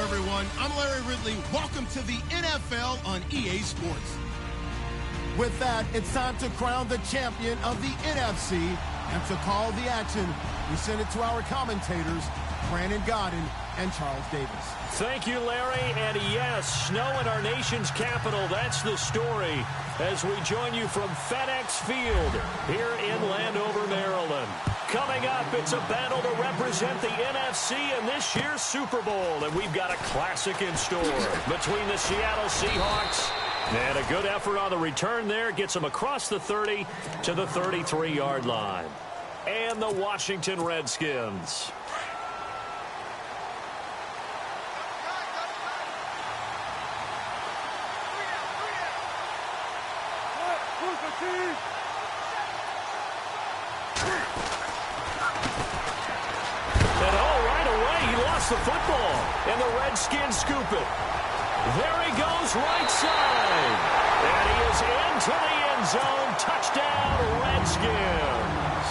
everyone. I'm Larry Ridley. Welcome to the NFL on EA Sports. With that, it's time to crown the champion of the NFC. And to call the action, we send it to our commentators, Brandon Godden and Charles Davis. Thank you, Larry. And yes, snow in our nation's capital. That's the story as we join you from FedEx Field here in Landover, Maryland. Coming up, it's a battle to represent the NFC in this year's Super Bowl. And we've got a classic in store between the Seattle Seahawks and a good effort on the return there. Gets them across the 30 to the 33-yard line. And the Washington Redskins. The football, and the Redskins scoop it. There he goes, right side. And he is into the end zone. Touchdown, Redskins.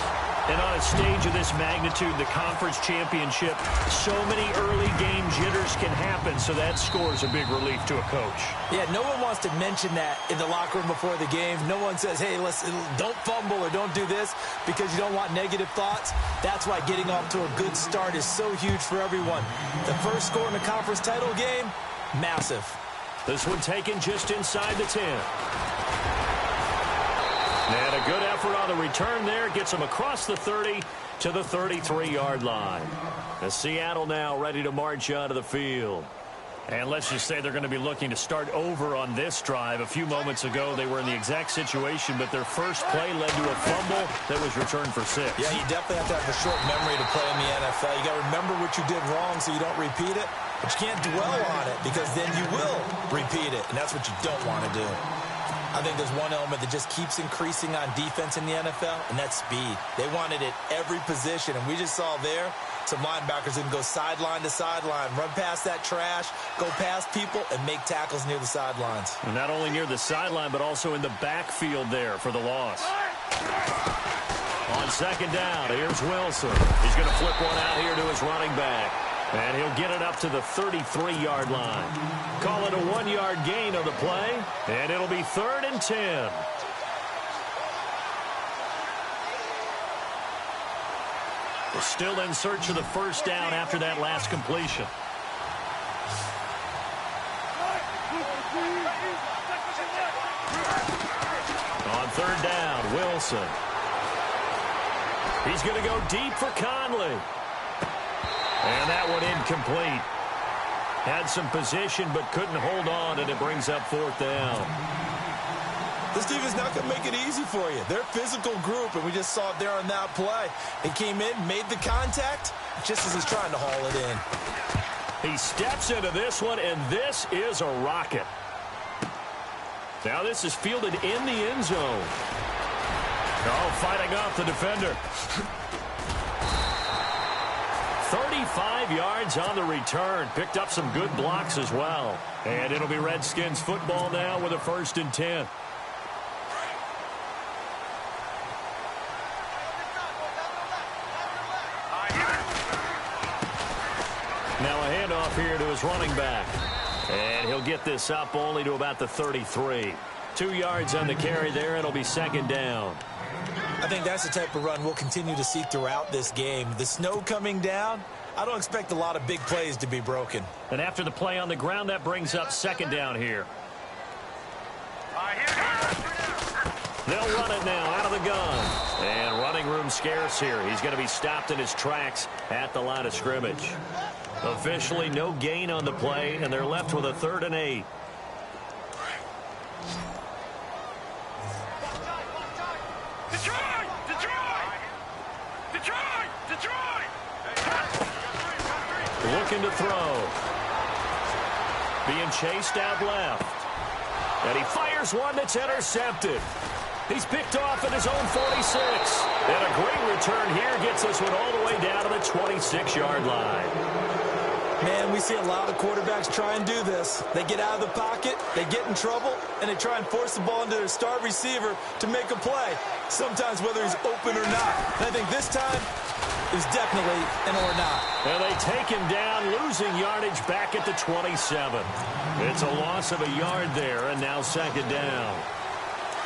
And on a stage of this magnitude, the conference championship, so many early game jitters can happen, so that score is a big relief to a coach. Yeah, no one wants to mention that in the locker room before the game. No one says, hey, listen, don't fumble or don't do this because you don't want negative thoughts. That's why getting off to a good start is so huge for everyone. The first score in the conference title game, massive. This one taken just inside the 10. And a good effort on the return there. Gets him across the 30 to the 33-yard line. As Seattle now ready to march out of the field. And let's just say they're going to be looking to start over on this drive. A few moments ago, they were in the exact situation, but their first play led to a fumble that was returned for 6. Yeah, you definitely have to have a short memory to play in the NFL. You got to remember what you did wrong so you don't repeat it. But you can't dwell on it because then you will repeat it, and that's what you don't want to do. I think there's one element that just keeps increasing on defense in the NFL, and that's speed. They want it at every position, and we just saw there some linebackers who can go sideline to sideline, run past that trash, go past people, and make tackles near the sidelines. And not only near the sideline, but also in the backfield there for the loss. On second down, here's Wilson. He's going to flip one out here to his running back. And he'll get it up to the 33-yard line. Call it a 1-yard gain on the play, and it'll be 3rd and 10. We're still in search of the first down after that last completion. On 3rd down, Wilson. He's going to go deep for Conley. And that one incomplete. Had some position but couldn't hold on, and it brings up 4th down. This team is not going to make it easy for you. They're a physical group, and we just saw it there on that play. He came in, made the contact, just as he's trying to haul it in. He steps into this one, and this is a rocket. Now this is fielded in the end zone. Oh, fighting off the defender. 35 yards on the return. Picked up some good blocks as well. And it'll be Redskins football now with a 1st and 10. Now a handoff here to his running back. And he'll get this up only to about the 33. 2 yards on the carry there. It'll be 2nd down. I think that's the type of run we'll continue to see throughout this game. The snow coming down, I don't expect a lot of big plays to be broken. And after the play on the ground, that brings up 2nd down here. They'll run it now out of the gun. And running room scarce here. He's going to be stopped in his tracks at the line of scrimmage. Officially no gain on the play, and they're left with a 3rd and 8. Looking to throw. Being chased out left. And he fires one that's intercepted. He's picked off at his own 46. And a great return here gets this one all the way down to the 26-yard line. Man, we see a lot of quarterbacks try and do this. They get out of the pocket, they get in trouble, and they try and force the ball into their star receiver to make a play, sometimes whether he's open or not. And I think this time is definitely an or not. And they take him down, losing yardage back at the 27. It's a loss of a yard there, and now 2nd down.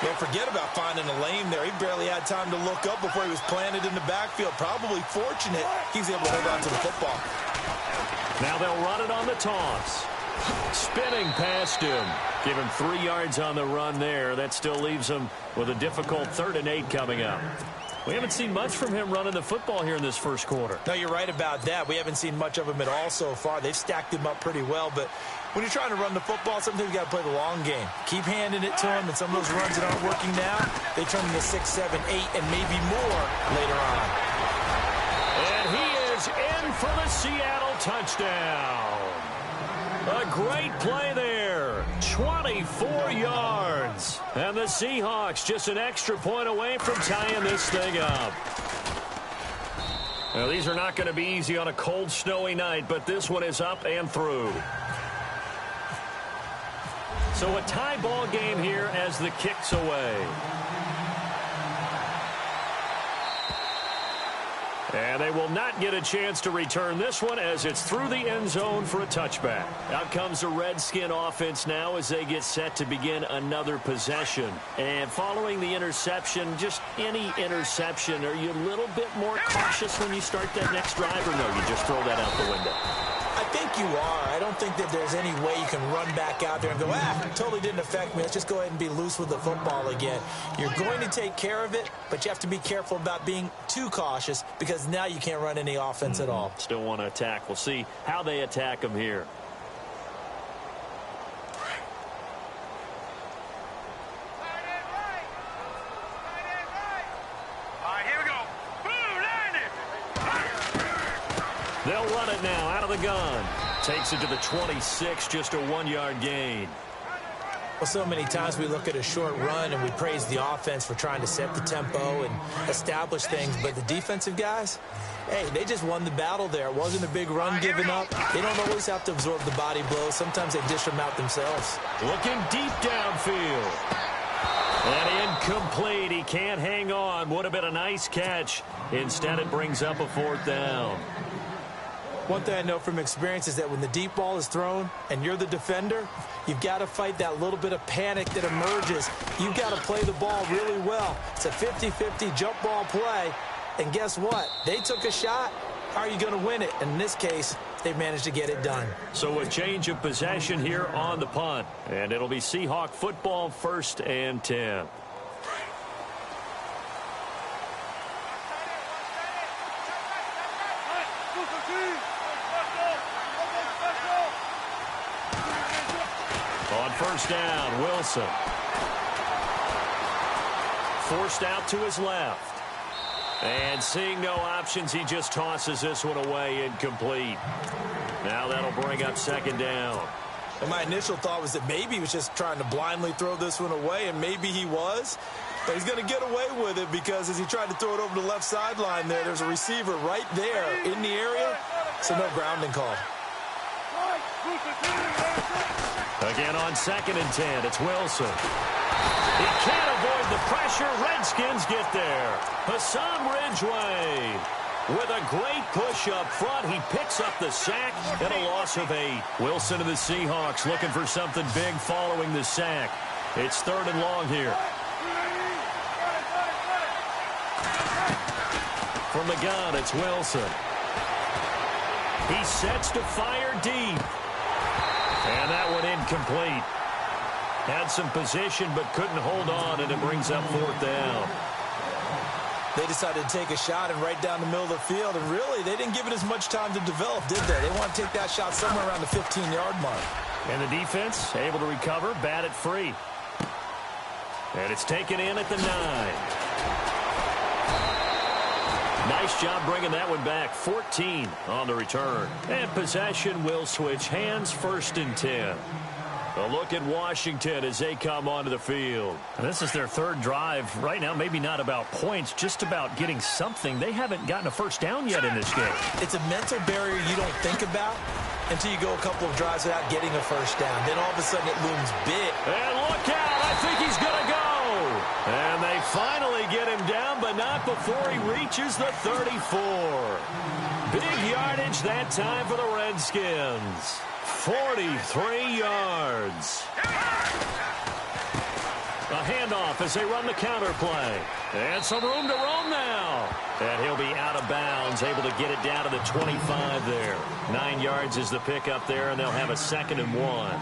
Yeah, forget about finding a lane there. He barely had time to look up before he was planted in the backfield. Probably fortunate he was able to hold on to the football. Now they'll run it on the toss. Spinning past him. Give him 3 yards on the run there. That still leaves him with a difficult 3rd and 8 coming up. We haven't seen much from him running the football here in this first quarter. No, you're right about that. We haven't seen much of him at all so far. They've stacked him up pretty well, but when you're trying to run the football, sometimes you got to play the long game. Keep handing it to him, and some of those runs that aren't working now, they turn into 6, 7, 8, and maybe more later on. And he is in for the Seattle touchdown. A great play there. 24 yards. And the Seahawks just an extra point away from tying this thing up. Now, these are not going to be easy on a cold, snowy night, but this one is up and through. So a tie ball game here as the kick's away. And they will not get a chance to return this one as it's through the end zone for a touchback. Out comes the Redskin offense now as they get set to begin another possession. And following the interception, just any interception, are you a little bit more cautious when you start that next drive, or no, you just throw that out the window? I think you are. I don't think that there's any way you can run back out there and go, it totally didn't affect me. Let's just go ahead and be loose with the football again. You're going to take care of it, but you have to be careful about being too cautious because now you can't run any offense at all. Still want to attack. We'll see how they attack them here. They'll run it now out of the gun. Takes it to the 26, just a 1-yard gain. Well, so many times we look at a short run and we praise the offense for trying to set the tempo and establish things, but the defensive guys, hey, they just won the battle there. It wasn't a big run given up. They don't always have to absorb the body blows. Sometimes they dish them out themselves. Looking deep downfield. And incomplete. He can't hang on. Would have been a nice catch. Instead, it brings up a 4th down. One thing I know from experience is that when the deep ball is thrown and you're the defender, you've got to fight that little bit of panic that emerges. You've got to play the ball really well. It's a 50-50 jump ball play. And guess what? They took a shot. How are you going to win it? And in this case, they managed to get it done. So a change of possession here on the punt. And it'll be Seahawk football, 1st and 10. On 1st down, Wilson. Forced out to his left. And seeing no options, he just tosses this one away, incomplete. Now that'll bring up 2nd down. And my initial thought was that maybe he was just trying to blindly throw this one away, and maybe he was. But he's going to get away with it because as he tried to throw it over the left sideline there's a receiver right there in the area, so no grounding call. Again on 2nd and 10, it's Wilson. He can't avoid the pressure. Redskins get there. Hassan Ridgeway with a great push up front. He picks up the sack and a loss of 8. Wilson and the Seahawks looking for something big following the sack. It's 3rd and long here. From the gun, it's Wilson. He sets to fire deep. And that one incomplete. Had some position but couldn't hold on, and it brings up 4th down. They decided to take a shot and right down the middle of the field, and really they didn't give it as much time to develop, did they? They want to take that shot somewhere around the 15-yard mark. And the defense able to recover, bat it free. And it's taken in at the 9. Nice job bringing that one back. 14 on the return. And possession will switch hands, 1st and 10. A look at Washington as they come onto the field. And this is their 3rd drive. Right now, maybe not about points, just about getting something. They haven't gotten a 1st down yet in this game. It's a mental barrier you don't think about until you go a couple of drives without getting a 1st down. Then all of a sudden it looms big. And look out. I think he's going to go. And they finally get him down, but not before he reaches the 34. Big yardage that time for the Redskins. 43 yards. A handoff as they run the counter play. And some room to roam now. And he'll be out of bounds, able to get it down to the 25 there. 9 yards is the pickup there, and they'll have a 2nd and 1.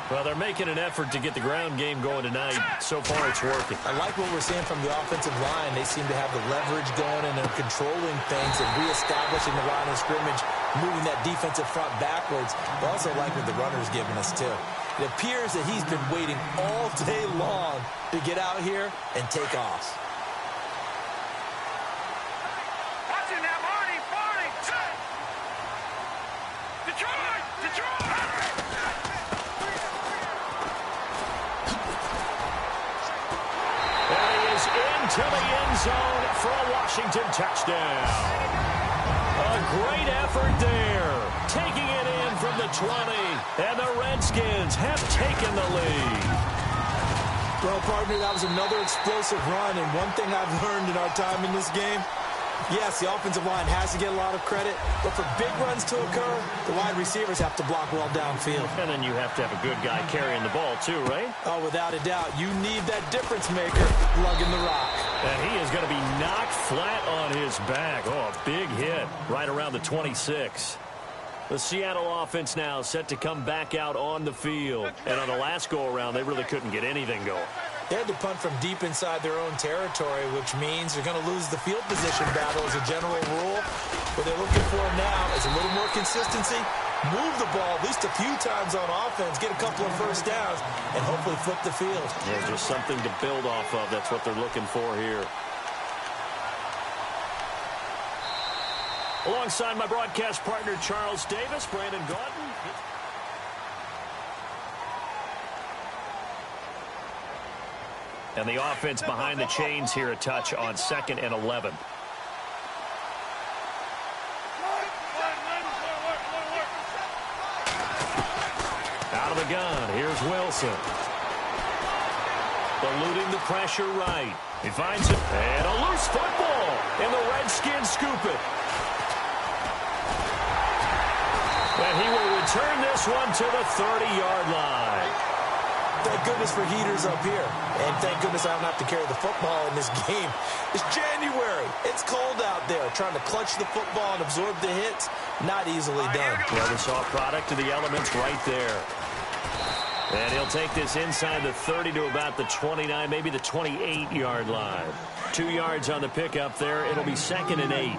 Well, they're making an effort to get the ground game going tonight. So far, it's working. I like what we're seeing from the offensive line. They seem to have the leverage going, and they're controlling things and reestablishing the line of scrimmage, moving that defensive front backwards. I also like what the runner's giving us, too. It appears that he's been waiting all day long to get out here and take off. Watching that, Marty! Detroit! Into the end zone for a Washington touchdown. A great effort there. Taking it in from the 20. And the Redskins have taken the lead. Well, partner, that was another explosive run. And one thing I've learned in our time in this game, Yes, the offensive line has to get a lot of credit, but for big runs to occur, the wide receivers have to block well downfield. And then you have to have a good guy carrying the ball too, right? Oh, without a doubt. You need that difference maker lugging the rock. And he is going to be knocked flat on his back. Oh, a big hit right around the 26. The Seattle offense now set to come back out on the field. And on the last go-around, they really couldn't get anything going. They had to punt from deep inside their own territory, which means they're going to lose the field position battle as a general rule. What they're looking for now is a little more consistency, move the ball at least a few times on offense, get a couple of first downs, and hopefully flip the field. Yeah, just something to build off of. That's what they're looking for here. Alongside my broadcast partner, Charles Davis, Brandon Gaudin. And the offense behind the chains here a touch on 2nd and 11. Out of the gun, here's Wilson. Eluding the pressure right. He finds it, and a loose football. And the Redskins scoop it. And he will return this one to the 30-yard line. Thank goodness for heaters up here. And thank goodness I don't have to carry the football in this game. It's January. It's cold out there. Trying to clutch the football and absorb the hits, not easily done. Well, the soft product of the elements right there. And he'll take this inside the 30 to about the 29, maybe the 28-yard line. 2 yards on the pickup there. It'll be 2nd and 8.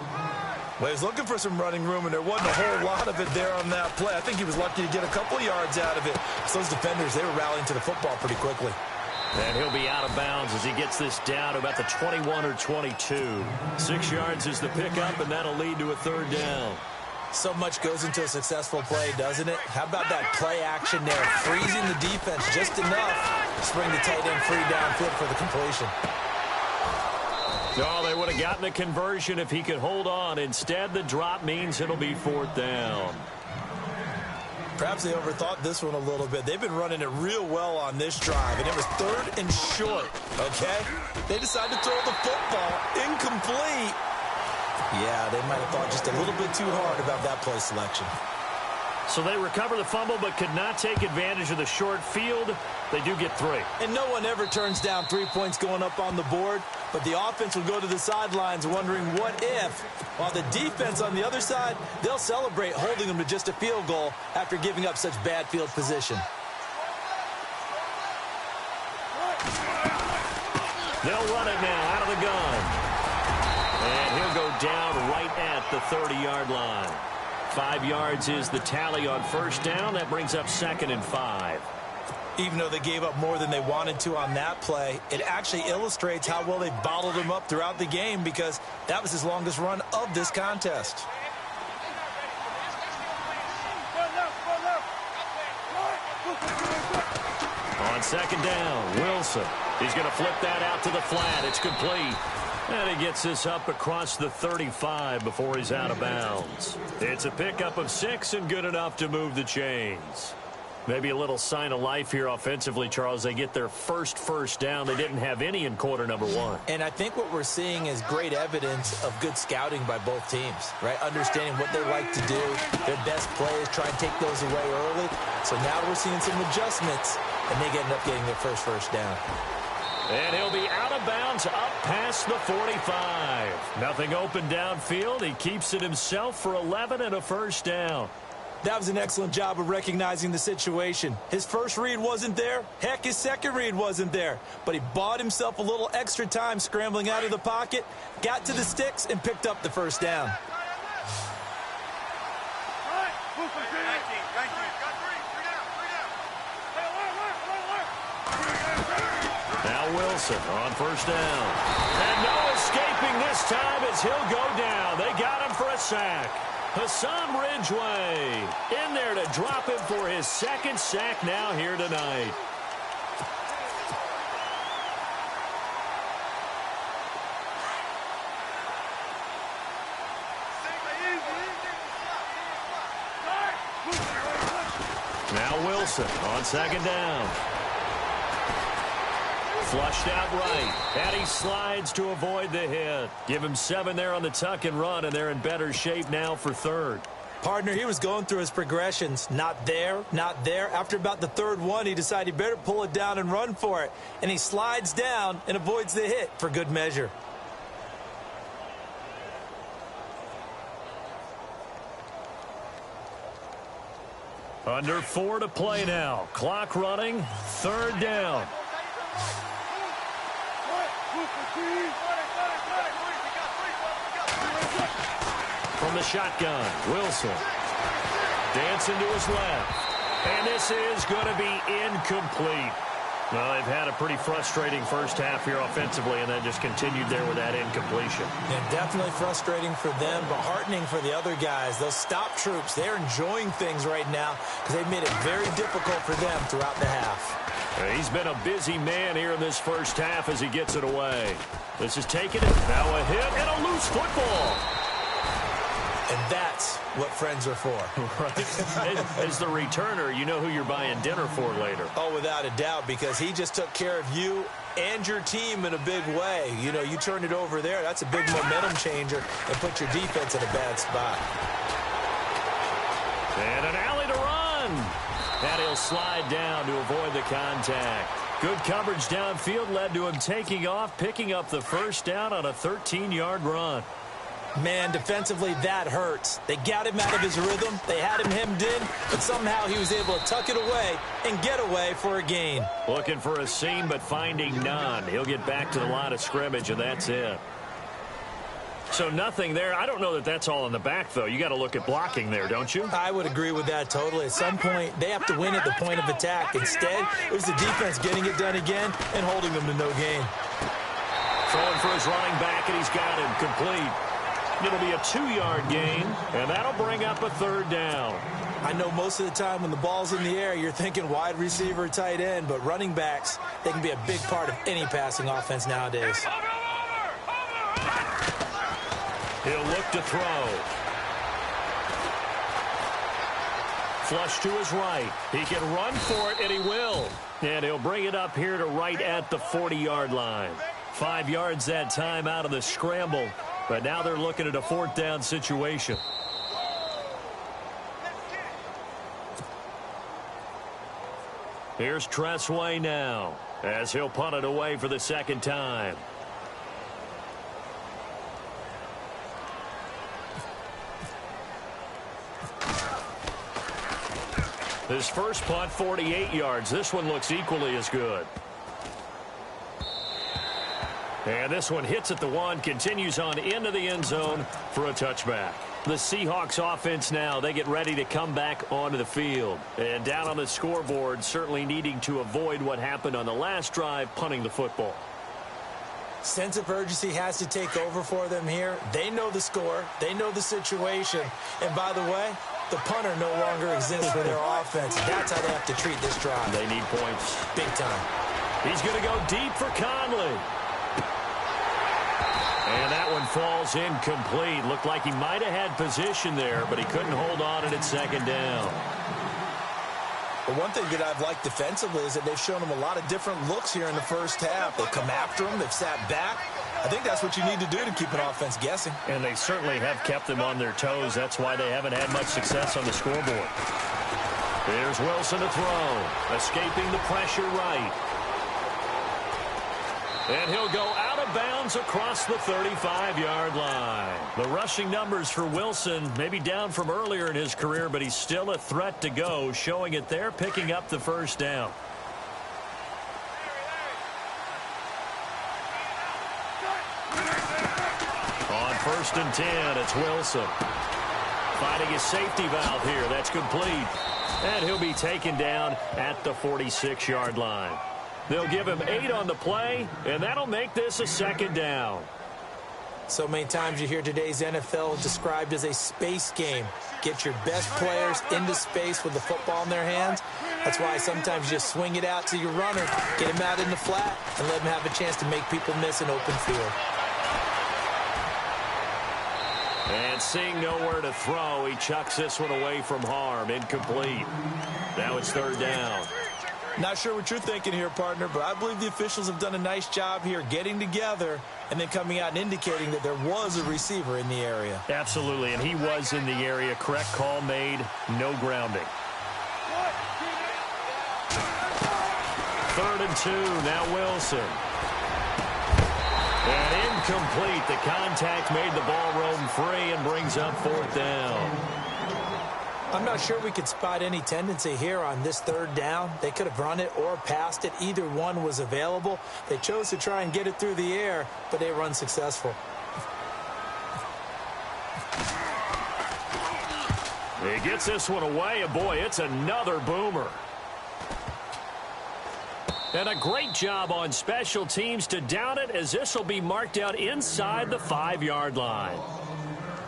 Well, he was looking for some running room, and there wasn't a whole lot of it there on that play. I think he was lucky to get a couple yards out of it. So those defenders, they were rallying to the football pretty quickly. And he'll be out of bounds as he gets this down to about the 21 or 22. 6 yards is the pickup, and that'll lead to a 3rd down. So much goes into a successful play, doesn't it? How about that play action there? Freezing the defense just enough to bring the tight end free downfield for the completion. No, they would have gotten a conversion if he could hold on. Instead, the drop means it'll be 4th down. Perhaps they overthought this one a little bit. They've been running it real well on this drive, and it was 3rd and short, okay? They decided to throw the football incomplete. Yeah, they might have thought just a little bit too hard about that play selection. So they recover the fumble but could not take advantage of the short field. They do get 3. And no one ever turns down 3 points going up on the board, but the offense will go to the sidelines wondering what if. While the defense on the other side, they'll celebrate holding them to just a field goal after giving up such bad field position. They'll run it now out of the gun. And he'll go down right at the 30-yard line. 5 yards is the tally on 1st down. That brings up 2nd and 5. Even though they gave up more than they wanted to on that play, it actually illustrates how well they bottled him up throughout the game because that was his longest run of this contest. On 2nd down, Wilson. He's going to flip that out to the flat. It's complete. And he gets this up across the 35 before he's out of bounds. It's a pickup of 6 and good enough to move the chains. Maybe a little sign of life here offensively, Charles. They get their first down. They didn't have any in quarter number 1. And I think what we're seeing is great evidence of good scouting by both teams, right? Understanding what they like to do, their best plays, try and take those away early. So now we're seeing some adjustments, and they end up getting their first down. And he'll be out of bounds up past the 45. Nothing open downfield. He keeps it himself for 11 and a 1st down. That was an excellent job of recognizing the situation. His first read wasn't there. Heck, his second read wasn't there. But he bought himself a little extra time scrambling out of the pocket, got to the sticks, and picked up the 1st down. Now Wilson on 1st down. And no escaping this time as he'll go down. They got him for a sack. Hassan Ridgeway in there to drop him for his 2nd sack now here tonight. Now Wilson on 2nd down. Flushed out right, and he slides to avoid the hit. Give him 7 there on the tuck and run, and they're in better shape now for third. Partner, he was going through his progressions. Not there, not there. After about the third one, he decided he better pull it down and run for it. And he slides down and avoids the hit for good measure. Under 4 to play now. Clock running. Third down. From the shotgun, Wilson. Dancing to his left. And this is going to be incomplete. Well, they've had a pretty frustrating first half here offensively, and then just continued there with that incompletion. Yeah, definitely frustrating for them, but heartening for the other guys. Those stop troops, they're enjoying things right now because they've made it very difficult for them throughout the half. He's been a busy man here in this first half as he gets it away. This is taking it. Now a hit and a loose football. And that's what friends are for. Right. As the returner, you know who you're buying dinner for later. Oh, without a doubt, because he just took care of you and your team in a big way. You know, you turned it over there. That's a big momentum changer and put your defense in a bad spot. And an alley to run. And he'll slide down to avoid the contact. Good coverage downfield led to him taking off, picking up the first down on a 13-yard run. Man, defensively, that hurts. They got him out of his rhythm. They had him hemmed in, but somehow he was able to tuck it away and get away for a gain. Looking for a seam, but finding none. He'll get back to the line of scrimmage, and that's it. So nothing there. I don't know that that's all in the back, though. You got to look at blocking there, don't you? I would agree with that totally. At some point, they have to win at the point of attack. Instead, it was the defense getting it done again and holding them to no gain. Throwing for his running back, and he's got him complete. It'll be a 2-yard gain, and that'll bring up a third down. I know most of the time when the ball's in the air, you're thinking wide receiver, tight end, but running backs, they can be a big part of any passing offense nowadays. He'll look to throw. Flush to his right. He can run for it, and he will. And he'll bring it up here to right at the 40-yard line. 5 yards that time out of the scramble. But now they're looking at a 4th down situation. Here's Tressway now as he'll punt it away for the second time. His first punt, 48 yards. This one looks equally as good. And this one hits at the 1, continues on into the end zone for a touchback. The Seahawks offense now, they get ready to come back onto the field. And down on the scoreboard, certainly needing to avoid what happened on the last drive, punting the football. Sense of urgency has to take over for them here. They know the score. They know the situation. And by the way, the punter no longer exists for their offense. That's how they have to treat this drive. They need points. Big time. He's going to go deep for Conley. And that one falls incomplete. Looked like he might have had position there, but he couldn't hold on at its second down. But one thing that I've liked defensively is that they've shown him a lot of different looks here in the first half. They've come after him. They've sat back. I think that's what you need to do to keep an offense guessing. And they certainly have kept them on their toes. That's why they haven't had much success on the scoreboard. Here's Wilson to throw. Escaping the pressure right. And he'll go out of bounds across the 35-yard line. The rushing numbers for Wilson maybe down from earlier in his career, but he's still a threat to go, showing it there, picking up the first down. On 1st and 10, it's Wilson. Finding his safety valve here. That's complete. And he'll be taken down at the 46-yard line. They'll give him 8 on the play, and that'll make this a 2nd down. So many times you hear today's NFL described as a space game. Get your best players into space with the football in their hands. That's why sometimes you just swing it out to your runner, get him out in the flat, and let him have a chance to make people miss an open field. And seeing nowhere to throw, he chucks this one away from harm. Incomplete. Now it's 3rd down. Not sure what you're thinking here, partner, but I believe the officials have done a nice job here getting together and then coming out and indicating that there was a receiver in the area. Absolutely, and he was in the area. Correct call made, no grounding. 3rd and 2, now Wilson. And incomplete. The contact made the ball roam free and brings up 4th down. I'm not sure we could spot any tendency here on this 3rd down. They could have run it or passed it. Either one was available. They chose to try and get it through the air, but they were unsuccessful. He gets this one away, and boy, it's another boomer. And a great job on special teams to down it, as this will be marked out inside the 5-yard line.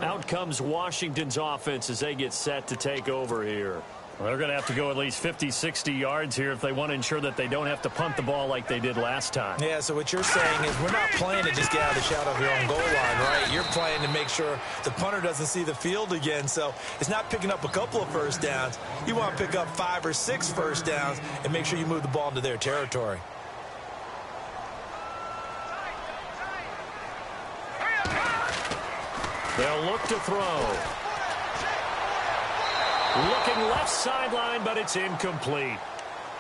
Out comes Washington's offense as they get set to take over here. Well, they're going to have to go at least 50, 60 yards here if they want to ensure that they don't have to punt the ball like they did last time. Yeah, so what you're saying is we're not playing to just get out of the shadow of your own goal line, right? You're playing to make sure the punter doesn't see the field again. So it's not picking up a couple of first downs. You want to pick up 5 or 6 first downs and make sure you move the ball into their territory. They'll look to throw. Looking left sideline, but it's incomplete.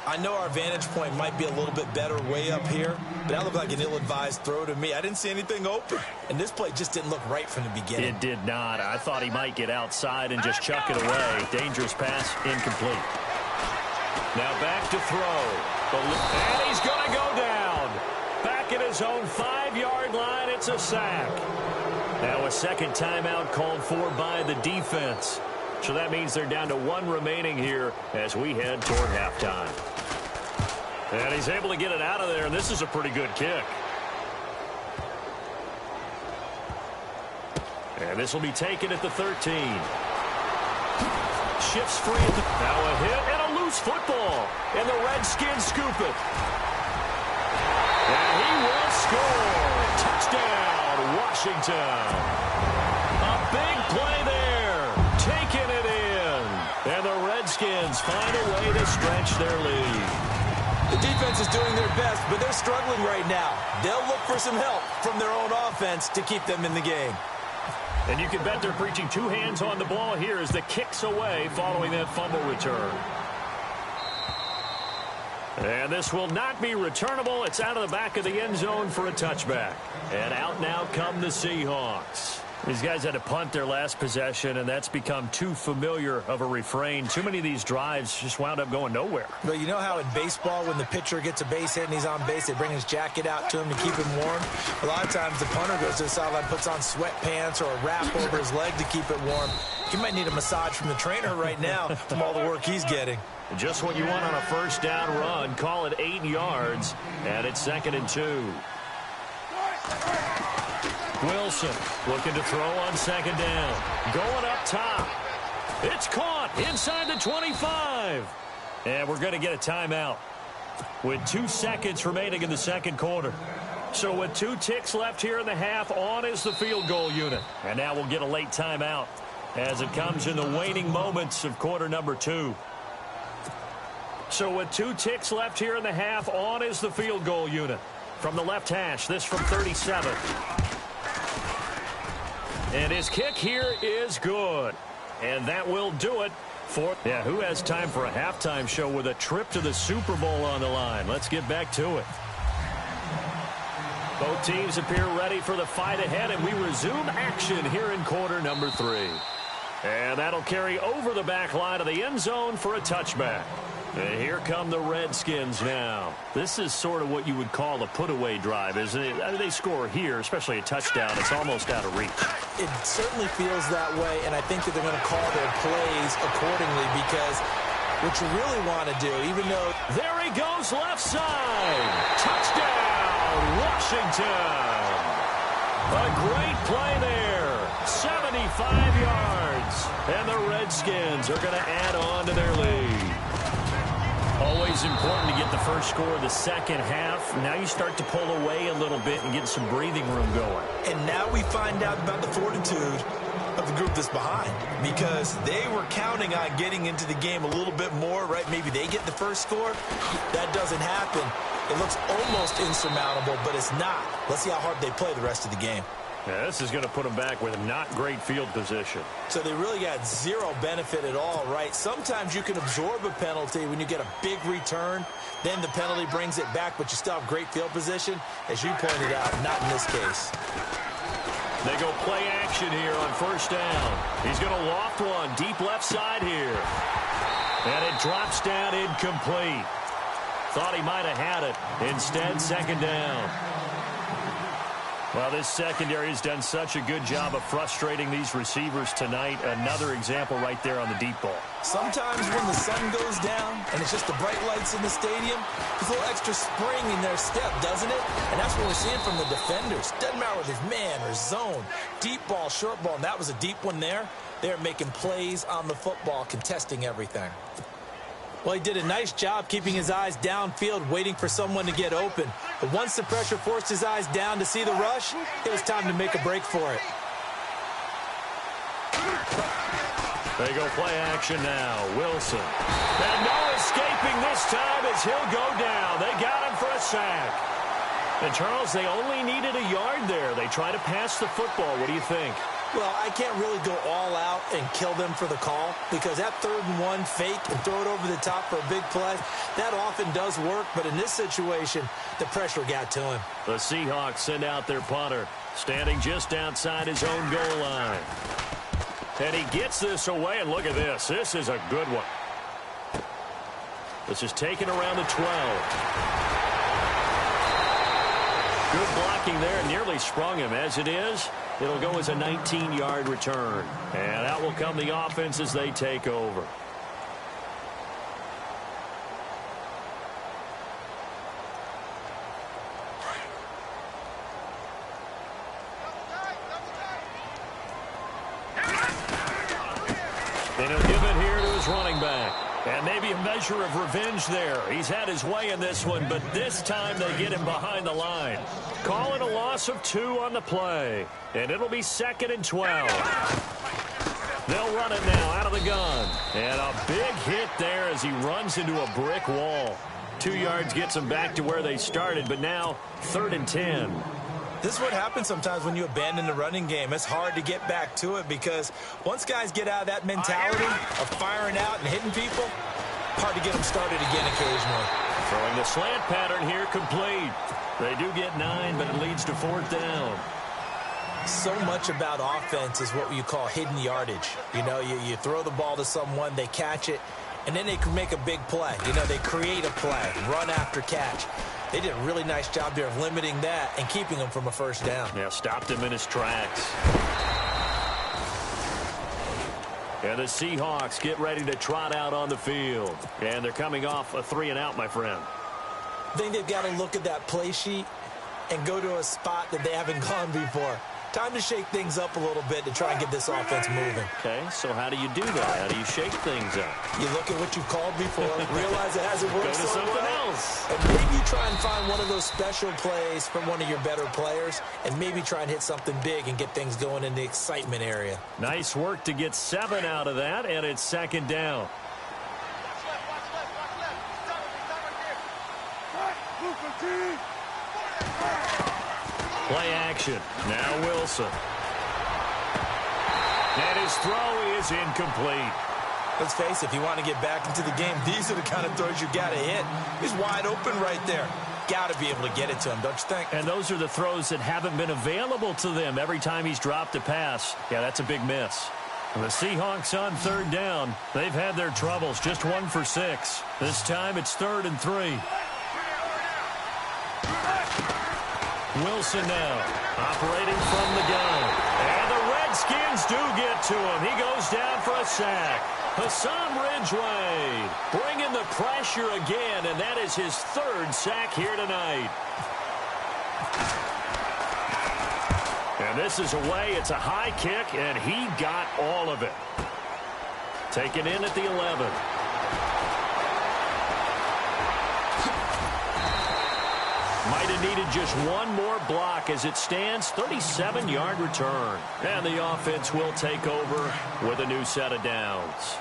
I know our vantage point might be a little bit better way up here, but that looked like an ill-advised throw to me. I didn't see anything open, and this play just didn't look right from the beginning. It did not. I thought he might get outside and just chuck it away. Dangerous pass, incomplete. Now back to throw. And he's going to go down. Back at his own 5-yard line, it's a sack. Now a second timeout called for by the defense. So that means they're down to 1 remaining here as we head toward halftime. And he's able to get it out of there, and this is a pretty good kick. And this will be taken at the 13. Shifts free at the... Now a hit and a loose football. And the Redskins scoop it. And he will score. Touchdown, Washington. A big play there. Taking it in. And the Redskins find a way to stretch their lead. The defense is doing their best, but they're struggling right now. They'll look for some help from their own offense to keep them in the game. And you can bet they're preaching 2 hands on the ball here as the kick's away following that fumble return. And this will not be returnable. It's out of the back of the end zone for a touchback. And out now come the Seahawks. These guys had to punt their last possession, and that's become too familiar of a refrain. Too many of these drives just wound up going nowhere. Well, you know how in baseball, when the pitcher gets a base hit and he's on base, they bring his jacket out to him to keep him warm? A lot of times the punter goes to the sideline, puts on sweatpants or a wrap over his leg to keep it warm. He might need a massage from the trainer right now from all the work he's getting. Just what you want on a first down run. Call it 8 yards, and it's 2nd and 2. Wilson looking to throw on 2nd down. Going up top. It's caught inside the 25. And we're going to get a timeout with 2 seconds remaining in the second quarter. So with 2 ticks left here in the half, on is the field goal unit. And now we'll get a late timeout as it comes in the waning moments of quarter number 2. So with 2 ticks left here in the half, on is the field goal unit. From the left hash, this from 37. And his kick here is good. And that will do it for... Yeah, who has time for a halftime show with a trip to the Super Bowl on the line? Let's get back to it. Both teams appear ready for the fight ahead, and we resume action here in quarter number 3. And that'll carry over the back line of the end zone for a touchback. And here come the Redskins now. This is sort of what you would call a put-away drive, isn't it? I mean, they score here, especially a touchdown. It's almost out of reach. It certainly feels that way, and I think that they're going to call their plays accordingly because what you really want to do, even though... There he goes, left side. Touchdown, Washington. A great play there. 75 yards. And the Redskins are going to add on to their lead. Always important to get the first score of the second half. Now you start to pull away a little bit and get some breathing room going. And now we find out about the fortitude of the group that's behind, because they were counting on getting into the game a little bit more, right? Maybe they get the first score. That doesn't happen. It looks almost insurmountable, but it's not. Let's see how hard they play the rest of the game. Yeah, this is going to put them back with not great field position. So they really got zero benefit at all, right? Sometimes you can absorb a penalty when you get a big return. Then the penalty brings it back, but you still have great field position. As you pointed out, not in this case. They go play action here on first down. He's going to loft one deep left side here. And it drops down incomplete. Thought he might have had it. Instead, second down. Well, this secondary has done such a good job of frustrating these receivers tonight. Another example right there on the deep ball. Sometimes when the sun goes down and it's just the bright lights in the stadium, there's a little extra spring in their step, doesn't it? And that's what we're seeing from the defenders. Doesn't matter whether it's man or zone, deep ball, short ball, and that was a deep one there. They're making plays on the football, contesting everything. Well, he did a nice job keeping his eyes downfield, waiting for someone to get open. But once the pressure forced his eyes down to see the rush, it was time to make a break for it. They go play action now. Wilson. And no escaping this time as he'll go down. They got him for a sack. And, Charles, they only needed a yard there. They try to pass the football. What do you think? Well, I can't really go all out and kill them for the call, because that 3rd and 1 fake and throw it over the top for a big play, that often does work. But in this situation, the pressure got to him. The Seahawks send out their punter, standing just outside his own goal line. And he gets this away, and look at this. This is a good one. This is taken around the 12. Good blocking there, nearly sprung him. As it is, it'll go as a 19-yard return. And out will come the offense as they take over. And he'll give it here to his running back. And maybe a measure of revenge there. He's had his way in this one, but this time they get him behind the line. Calling a loss of 2 on the play. And it'll be 2nd and 12. They'll run it now out of the gun. And a big hit there as he runs into a brick wall. 2 yards gets them back to where they started, but now 3rd and 10. This is what happens sometimes when you abandon the running game. It's hard to get back to it, because once guys get out of that mentality of firing out and hitting people, hard to get them started again occasionally. Throwing the slant pattern here complete. They do get 9, but it leads to 4th down. So much about offense is what you call hidden yardage. You know, you throw the ball to someone, they catch it, and then they can make a big play. You know, they create a play, run after catch. They did a really nice job there of limiting that and keeping him from a first down. Yeah, stopped him in his tracks. And the Seahawks get ready to trot out on the field. And they're coming off a 3-and-out, my friend. I think they've got to look at that play sheet and go to a spot that they haven't gone before. Time to shake things up a little bit to try and get this offense moving. Okay, so how do you do that? How do you shake things up? You look at what you've called before, realize it hasn't worked so something well, else. And maybe you try and find one of those special plays from one of your better players, and maybe try and hit something big and get things going in the excitement area. Nice work to get 7 out of that, and it's 2nd down. Play action. Now Wilson. And his throw is incomplete. Let's face it, if you want to get back into the game, these are the kind of throws you got to hit. He's wide open right there. Got to be able to get it to him, don't you think? And those are the throws that haven't been available to them every time he's dropped a pass. Yeah, that's a big miss. And the Seahawks on 3rd down. They've had their troubles, just 1 for 6. This time it's 3rd and 3. Wilson now, operating from the gun. And the Redskins do get to him. He goes down for a sack. Hassan Ridgeway bringing the pressure again, and that is his 3rd sack here tonight. And this is away. It's a high kick, and he got all of it. Taken in at the 11. might have needed just one more block. As it stands, 37-yard return. And the offense will take over with a new set of downs.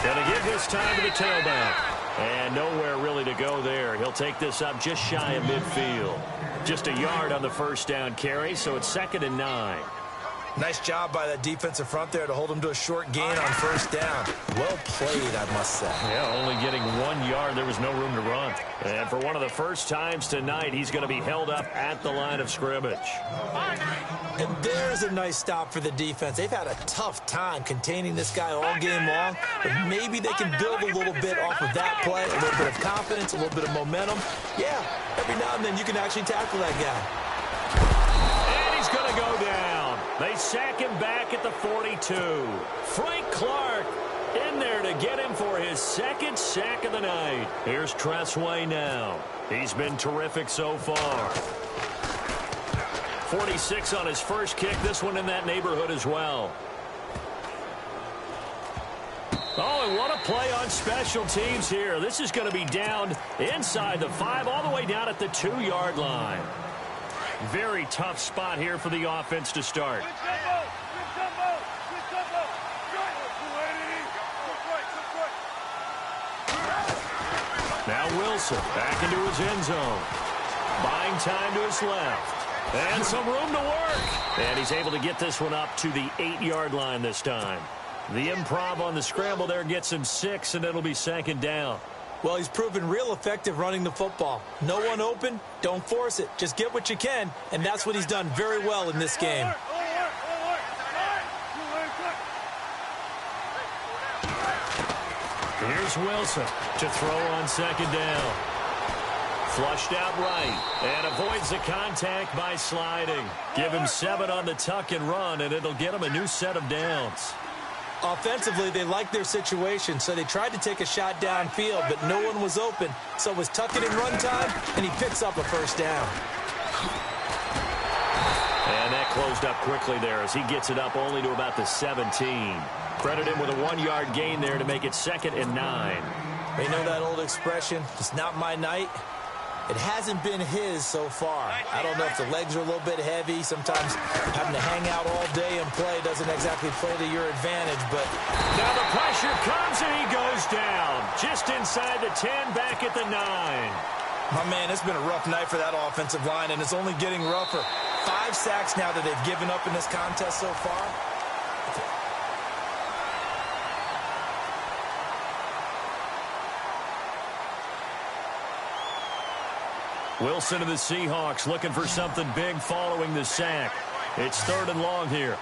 Going to give this time to the tailback. And nowhere really to go there. He'll take this up just shy of midfield. Just a yard on the first down carry, so it's 2nd and 9. Nice job by that defensive front there to hold him to a short gain on first down. Well played, I must say. Yeah, only getting 1 yard. There was no room to run. And for one of the first times tonight, he's going to be held up at the line of scrimmage. And there's a nice stop for the defense. They've had a tough time containing this guy all game long, but maybe they can build a little bit off of that play, a little bit of confidence, a little bit of momentum. Yeah, every now and then you can actually tackle that guy. And he's going to go down. They sack him back at the 42. Frank Clark in there to get him for his 2nd sack of the night. Here's Tressway now. He's been terrific so far. 46 on his first kick. This one in that neighborhood as well. Oh, and what a play on special teams here. This is going to be down inside the 5, all the way down at the 2-yard line. Very tough spot here for the offense to start. Now Wilson back into his end zone. Buying time to his left. And some room to work. And he's able to get this one up to the 8-yard line this time. The improv on the scramble there gets him 6, and it'll be 2nd down. Well, he's proven real effective running the football. No one open, don't force it. Just get what you can, and that's what he's done very well in this game. Here's Wilson to throw on 2nd down. Flushed out right and avoids the contact by sliding. Give him 7 on the tuck and run, and it'll get him a new set of downs. Offensively, they liked their situation, so they tried to take a shot downfield, but no one was open. So it was tuck it in run time, and he picks up a first down. And that closed up quickly there as he gets it up only to about the 17. Credit him with a 1-yard gain there to make it 2nd and 9. You know that old expression, it's not my night? It hasn't been his so far. I don't know if the legs are a little bit heavy. Sometimes having to hang out all day and play doesn't exactly play to your advantage, but... Now the pressure comes and he goes down. Just inside the 10, back at the 9. My man, it's been a rough night for that offensive line, and it's only getting rougher. 5 sacks now that they've given up in this contest so far. Wilson of the Seahawks looking for something big following the sack. It's 3rd and long here.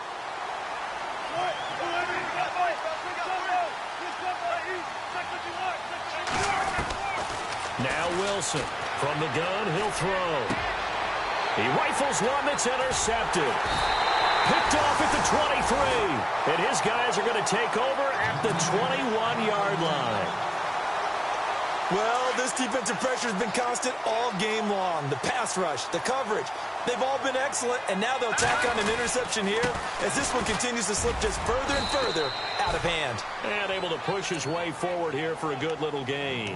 Now Wilson from the gun, he'll throw. He rifles one that's intercepted. Picked off at the 23. And his guys are going to take over at the 21-yard line. Well, this defensive pressure has been constant all game long. The pass rush, the coverage, they've all been excellent, and now they'll tack on an interception here as this one continues to slip just further and further out of hand. And able to push his way forward here for a good little gain.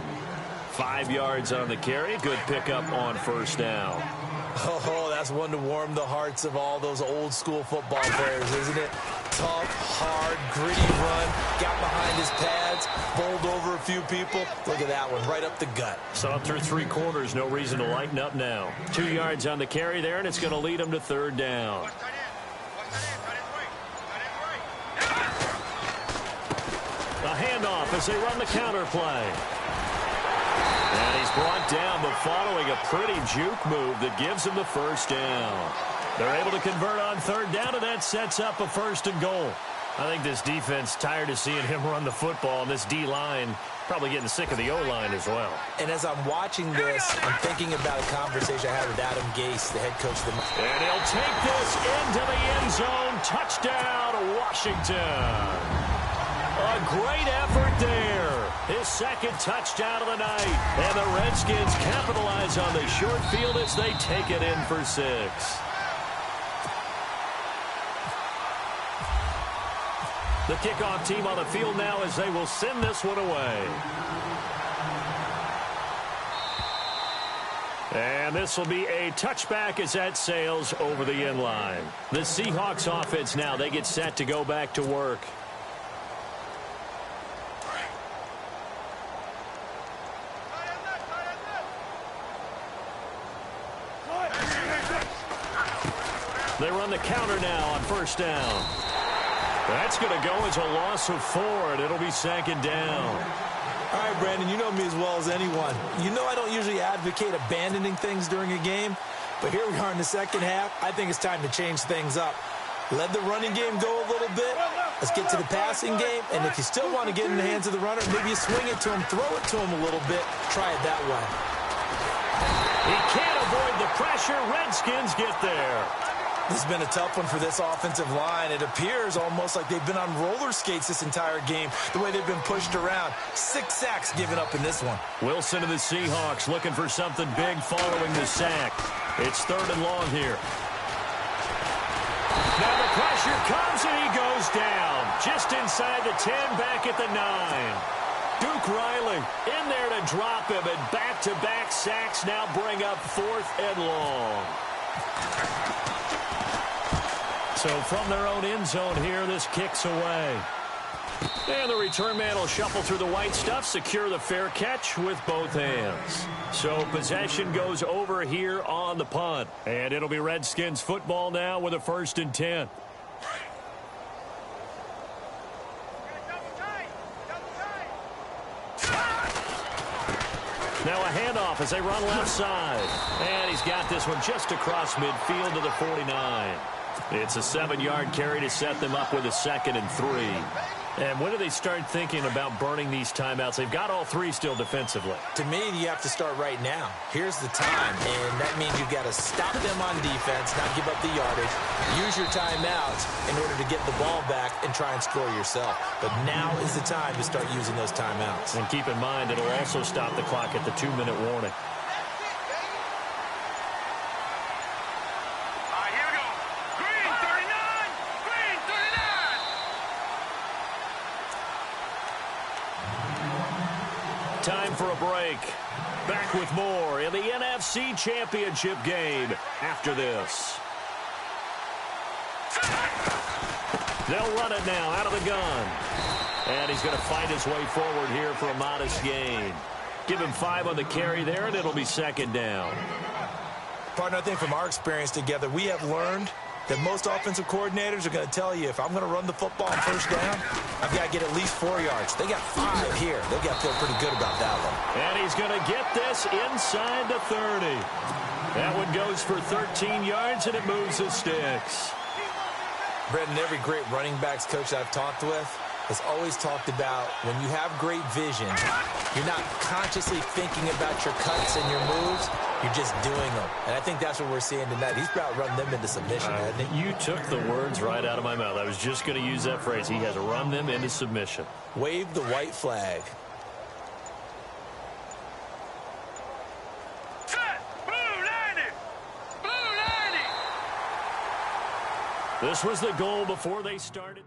5 yards on the carry. Good pickup on first down. Oh, that's one to warm the hearts of all those old-school football players, isn't it? Tough, hard, gritty run, got behind his pads, bowled over a few people. Look at that one, right up the gut. Saw through 3 quarters, no reason to lighten up now. 2 yards on the carry there, and it's going to lead him to 3rd down. A handoff as they run the counter play. And he's brought down, but following a pretty juke move that gives him the first down. They're able to convert on 3rd down, and that sets up a 1st and goal. I think this defense tired of seeing him run the football, and this D-line probably getting sick of the O-line as well. And as I'm watching this, I'm thinking about a conversation I had with Adam Gase, the head coach of the... And he'll take this into the end zone. Touchdown, Washington. A great effort there. His 2nd touchdown of the night. And the Redskins capitalize on the short field as they take it in for 6. The kickoff team on the field now as they will send this one away. And this will be a touchback as that sails over the end line. The Seahawks offense now, they get set to go back to work. They run the counter now on first down. That's going to go as a loss of 4, and it'll be second down. All right, Brandon, you know me as well as anyone. You know I don't usually advocate abandoning things during a game, but here we are in the second half. I think it's time to change things up. Let the running game go a little bit. Let's get to the passing game, and if you still want to get in the hands of the runner, maybe you swing it to him, throw it to him a little bit. Try it that way. He can't avoid the pressure. Redskins get there. This has been a tough one for this offensive line. It appears almost like they've been on roller skates this entire game, the way they've been pushed around. 6 sacks given up in this one. Wilson of the Seahawks looking for something big following the sack. It's 3rd and long here. Now the pressure comes and he goes down. Just inside the 10, back at the 9. Duke Riley in there to drop him, and back-to-back sacks now bring up 4th and long. So from their own end zone here, this kicks away. And the return man will shuffle through the white stuff, secure the fair catch with both hands. So possession goes over here on the punt. And it'll be Redskins football now with a 1st and 10. Now a handoff as they run left side. And he's got this one just across midfield to the 49. It's a 7-yard carry to set them up with a 2nd and 3. And when do they start thinking about burning these timeouts? They've got all 3 still defensively. To me, you have to start right now. Here's the time, and that means you've got to stop them on defense, not give up the yardage, use your timeouts in order to get the ball back and try and score yourself. But now is the time to start using those timeouts. And keep in mind, it'll also stop the clock at the 2-minute warning. Time for a break. Back with more in the NFC Championship game after this. They'll run it now out of the gun. And he's going to fight his way forward here for a modest gain. Give him 5 on the carry there, and it'll be 2nd down. Partner, I think from our experience together, we have learned that most offensive coordinators are going to tell you, if I'm going to run the football on first down, I've got to get at least 4 yards. They got 5 here. They've got to feel pretty good about that one. And he's going to get this inside the 30. That one goes for 13 yards, and it moves the sticks. Brendan, every great running backs coach I've talked with has always talked about when you have great vision, you're not consciously thinking about your cuts and your moves. You're just doing them. And I think that's what we're seeing tonight. He's about run them into submission, hasn't he? You took the words right out of my mouth. I was just going to use that phrase. He has run them into submission. Wave the white flag. Set! Blue 90! Blue 90! This was the goal before they started.